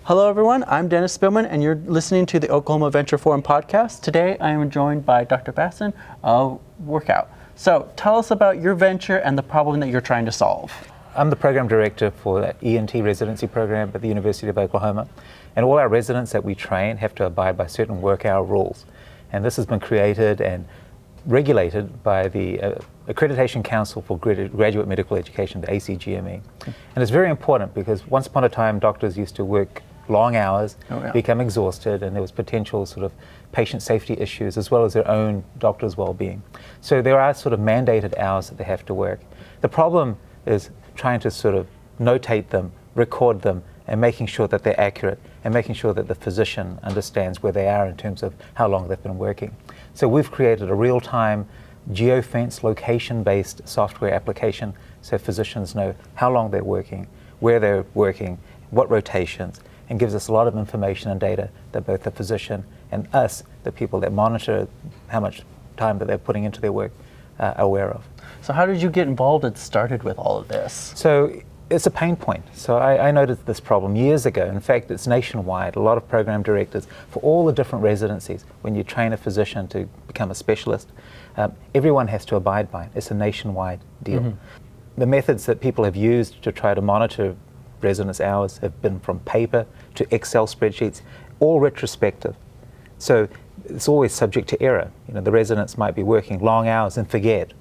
Hello everyone, I'm Dennis Spillman and you're listening to the Oklahoma Venture Forum podcast. Today I am joined by Dr. Vasan of WorkOur. So tell us about your venture and the problem that you're trying to solve. I'm the program director for the ENT residency program at the University of Oklahoma, and all our residents that we train have to abide by certain WorkOur rules. And this has been created and regulated by the Accreditation Council for Graduate Medical Education, the ACGME. And it's very important because once upon a time doctors used to work long hours, become exhausted, and there was potential sort of patient safety issues as well as their own doctor's well-being. So there are sort of mandated hours that they have to work. The problem is trying to sort of notate them, record them, and making sure that they're accurate, and making sure that the physician understands where they are in terms of how long they've been working. So we've created a real-time geofence location-based software application so physicians know how long they're working, where they're working, what rotations, and gives us a lot of information and data that both the physician and us, the people that monitor how much time that they're putting into their work, are aware of. So how did you get involved and started with all of this? So it's a pain point. So I noticed this problem years ago. In fact, it's nationwide. A lot of program directors for all the different residencies, when you train a physician to become a specialist, everyone has to abide by it. It's a nationwide deal. The methods that people have used to try to monitor residence hours have been from paper to Excel spreadsheets, all retrospective. So it's always subject to error. You know, the residents might be working long hours and forget.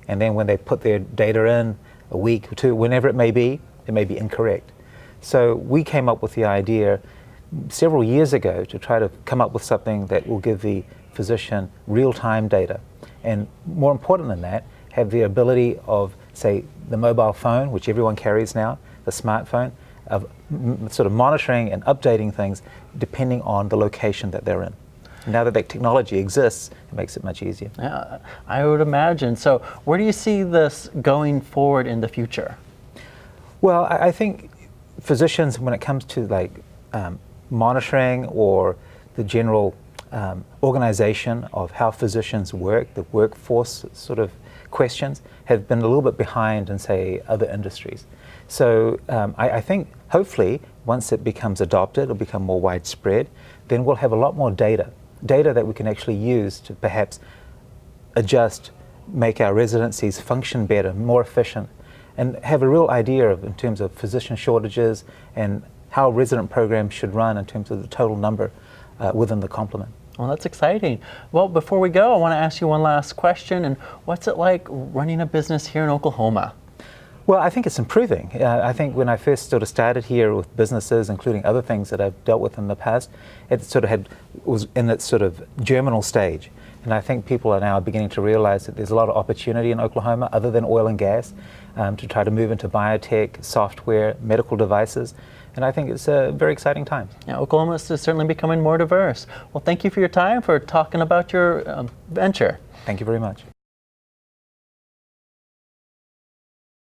And then when they put their data in a week or two, whenever it may be incorrect. So we came up with the idea several years ago to try to come up with something that will give the physician real-time data. And more important than that, have the ability of, say, the mobile phone, which everyone carries now, the smartphone, of sort of monitoring and updating things depending on the location that they're in. Now that technology exists, it makes it much easier. Yeah, I would imagine. So where do you see this going forward in the future? Well, I think physicians, when it comes to like monitoring or the general organization of how physicians work, the workforce sort of questions, have been a little bit behind in, say, other industries. So I think hopefully once it becomes adopted, it'll become more widespread, then we'll have a lot more data that we can actually use to perhaps adjust, make our residencies function better, more efficient, and have a real idea of, in terms of physician shortages and how resident programs should run in terms of the total number within the complement. Well, that's exciting. Well, before we go, I want to ask you one last question. And what's it like running a business here in Oklahoma? Well, I think it's improving. I think when I first sort of started here with businesses, including other things that I've dealt with in the past, it sort of was in its sort of germinal stage. And I think people are now beginning to realize that there's a lot of opportunity in Oklahoma other than oil and gas to try to move into biotech, software, medical devices. And I think it's a very exciting time. Yeah, Oklahoma is certainly becoming more diverse. Well, thank you for your time, for talking about your venture. Thank you very much.